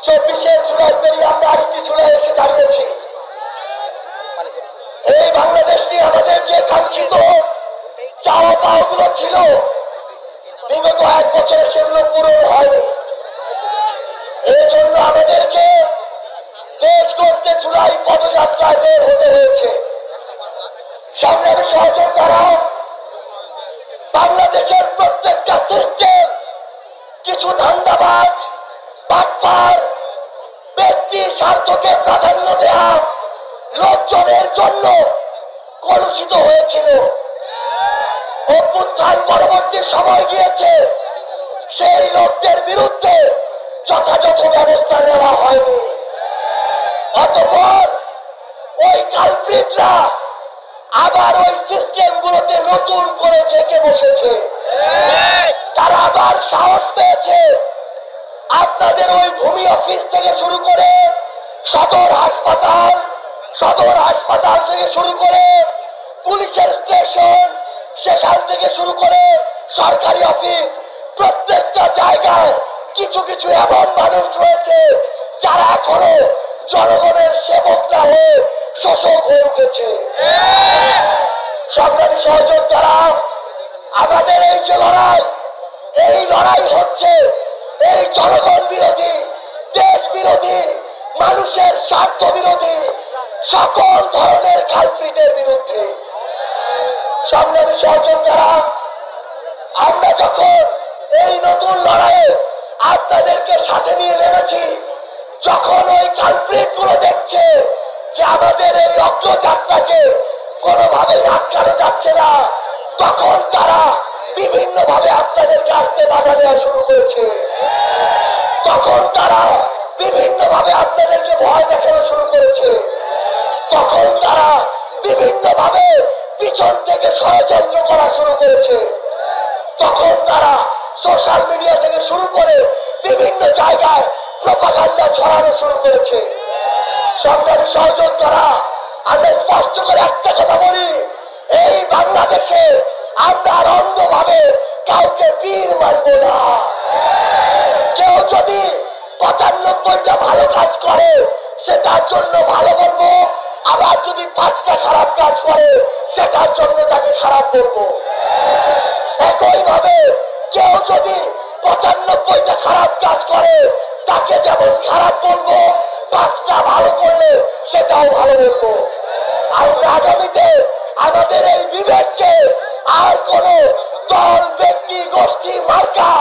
24 জুলাই পেরিয়ে আমরা আরেকটি জুলাই এসে দাঁড়িয়েছি। এই বাংলাদেশ নিয়ে আমাদের যে কাঙ্ক্ষিত চাওয়া পাওয়াগুলো ছিল বিগত 1 বছরে সেগুলো পূরণ হয়নি। এই জন্য আমাদেরকে দেশ গড়তে জুলাই পদযাত্রায় বের হতে হয়েছে। সংগ্রামী সহযোদ্ধারা, বাংলাদেশের প্রত্যেকটা সিস্টেম কিছু ধান্দাবাজ বাটপার ব্যক্তি স্বার্থকে প্রাধান্য দেয়া লোকজনের জন্য কলুষিত হয়েছিল। অভ্যুত্থান পরবর্তী সময় গিয়েছে, সেই লোকদের বিরুদ্ধে যথাযথ ব্যবস্থা নেওয়া হয়নি। অতঃপর ওই কালপ্রিটরা আবার ওই সিস্টেম গুলোতে নতুন করে জেঁকে বসেছে। তারা আবার সাহস পেয়েছে আপনাদের ওই ভূমি অফিস থেকে শুরু করে সদর হাসপাতাল থেকে শুরু করে পুলিশের স্টেশন, সেখান থেকে শুরু করে সরকারি অফিস, প্রত্যেকটা জায়গায় কিছু কিছু এমন মানুষ রয়েছে যারা এখনো জনগণের সেবক না হয়ে শোষক হয়ে উঠেছে। সংগ্রামী সহযোদ্ধারা, আমাদের এই যে লড়াই হচ্ছে এই জনগণ বিরোধী, দেশ বিরোধী, মানুষের স্বার্থ বিরোধী সকল ধরনের কালপ্রিটের বিরুদ্ধে। সংগ্রামী সহযোদ্ধারা, আমরা যখন এই নতুন লড়াইয়ে আপনাদেরকে সাথে নিয়ে নেমেছি, যখন ওই কালপ্রিট গুলো দেখছে যে আমাদের এই অগ্রযাত্রাকে কোনোভাবেই আটকানো যাচ্ছে না, তখন তারা বিভিন্ন ভাবে আপনাদেরকে আসতে বাধা দেওয়া শুরু করেছে। তখন তারা বিভিন্ন ভাবে আপনাদেরকে ভয় দেখানো শুরু করেছে। তখন তারা বিভিন্ন ভাবে পিছন থেকে ষড়যন্ত্র করা শুরু করেছে। তখন তারা সোশ্যাল মিডিয়া থেকে শুরু করে বিভিন্ন জায়গায় প্রপাগান্ডা ছড়ানো শুরু করেছে। সংগ্রামী সহযোদ্ধারা, আমরা স্পষ্ট করে একটা কথা বলি, এই বাংলাদেশে আমরা অন্ধভাবে কাউকে পীর মানব না। কেউ যদি 95টা ভালো কাজ করে সেটার জন্য ভালো বলবো, আবার যদি 5টা খারাপ কাজ করে সেটার জন্য তাকে খারাপ বলবো। একইভাবে কেউ যদি 95টা খারাপ কাজ করে তাকে যেমন খারাপ বলবো, 5টা ভালো করলে সেটাও ভালো বলবো। আমরা আগামীতে আমাদের এই বিবেককে আর কোন দল, ব্যক্তি, গোষ্ঠী, মার্কা,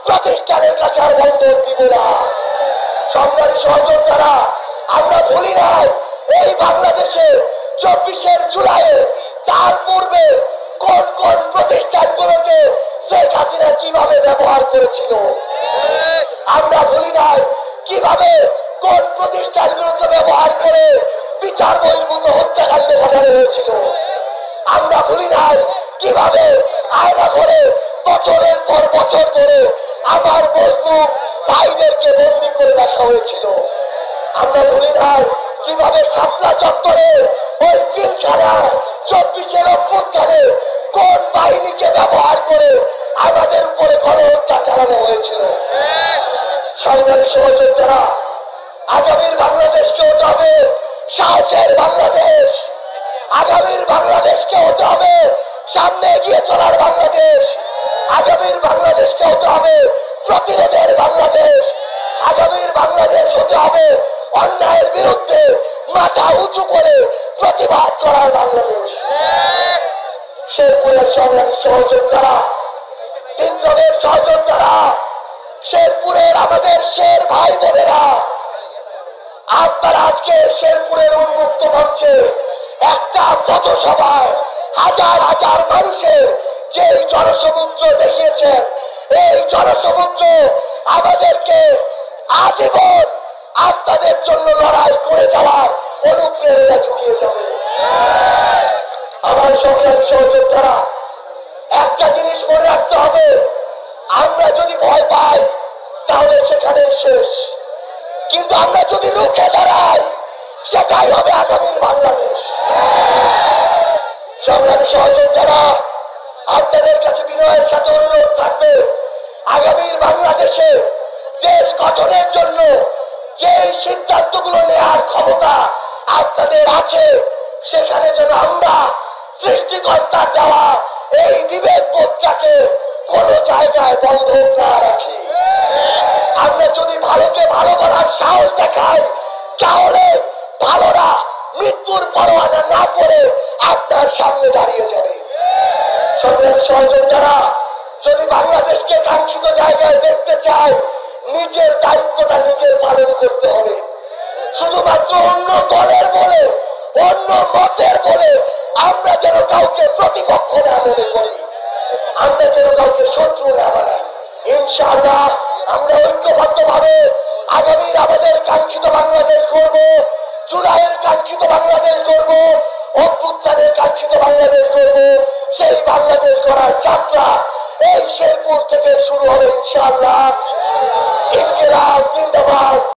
প্রতিষ্ঠানের কাছে আর বন্ধক দিব না। সংগ্রামী সহযোদ্ধারা, আমরা ভুলি নাই এই বাংলাদেশে 24 জুলাইয়ে তার পূর্বে কোন কোন প্রতিষ্ঠানগুলোকে শেখ হাসিনা কিভাবে ব্যবহার করেছিল। আমরা ভুলি নাই কিভাবে কোন প্রতিষ্ঠানগুলোকে ব্যবহার করে বিচার বহির্ভূত হত্যাকাণ্ড ঘটানো হয়েছিল। আমরা ভুলি নাই কিভাবে আয়না করে বছরের পর বছর ধরে আমার মজলুম ভাইদেরকে বন্দী করে রাখা হয়েছিল। আমরা ভুলি নাই কিভাবে শাপলা চত্বরে ওই পিলখানায় 24 অভ্যুত্থানে কোন বাহিনীকে ব্যবহার করে আমাদের উপরে গণহত্যা চালানো হয়েছিল। সংগ্রামী সহযোদ্ধারা, আগামীর বাংলাদেশকে হতে হবে সাহসের বাংলাদেশ। আগামীর বাংলাদেশকে হতে হবে সামনে এগিয়ে চলার বাংলাদেশ। আগামীর বাংলাদেশকে হতে হবে প্রতিরোধের বাংলাদেশ। আগামীর বাংলাদেশ হতে হবে অন্যায়ের বিরুদ্ধে মাথা উঁচু করে প্রতিবাদ করার বাংলাদেশ। শেরপুরের সংগ্রামী সহযোদ্ধারা, বিপ্লবের সহযোদ্ধারা, শেরপুরের আমাদের শের ভাই বোনেরা, আপনারা আজকে শেরপুরের উন্মুক্ত মঞ্চে একটা পথসভায় হাজার হাজার মানুষের যে জনসমুদ্র দেখিয়েছেন, এই জনসমুদ্র আমাদেরকে আজীবন আপনাদের জন্য লড়াই করে যাওয়ার অনুপ্রেরণা জুগিয়ে যাবে। আমার সংগ্রামী সহযোদ্ধারা, একটা জিনিস মনে রাখতে হবে, আমরা যদি ভয় পাই তাহলে সেখানেই শেষ, কিন্তু আমরা যদি রুখে দাঁড়াই সেটাই হবে আগামীর বাংলাদেশ। সংগ্রামী সহযোদ্ধারা, আপনাদের কাছে বিনয়ের সাথে অনুরোধ থাকবে, আগামীর বাংলাদেশে দেশ গঠনের জন্য সিদ্ধান্তগুলো নেওয়ার ক্ষমতা আপনাদের আছে, সেখানে যেন আমরা সৃষ্টিকর্তার দেওয়া এই বিবেক বোধটাকে কোন জায়গায় বন্ধক না রাখি। আমরা যদি ভালোকে ভালো বলার সাহস দেখাই, তাহলে ভালোরা মৃত্যুর পরোয়ানা না করে আপনার সামনে দাঁড়িয়ে যাবে। সংগ্রামী সহযোদ্ধারা, যদি বাংলাদেশকে কাঙ্ক্ষিত জায়গায় দেখতে চায়, নিজের দায়িত্বটা নিজের পালন করতে হবে। শুধুমাত্র অন্য দলের বলে, অন্য মতের বলে আমরা যেন কাউকে প্রতিপক্ষ না মনে করি, আমরা যেন কাউকে শত্রু না বানাই। ইনশাআল্লাহ আমরা ঐক্যবদ্ধ ভাবে আগামীর আমাদের কাঙ্ক্ষিত বাংলাদেশ গড়ব, জুলাইয়ের কাঙ্ক্ষিত বাংলাদেশ গড়ব, অভ্যুত্থানের কাঙ্ক্ষিত বাংলাদেশ গড়ব। সেই বাংলাদেশ গড়ার যাত্রা এই শেরপুর থেকে শুরু হবে ইনশাআল্লাহ। ইনকিলাব জিন্দাবাদ।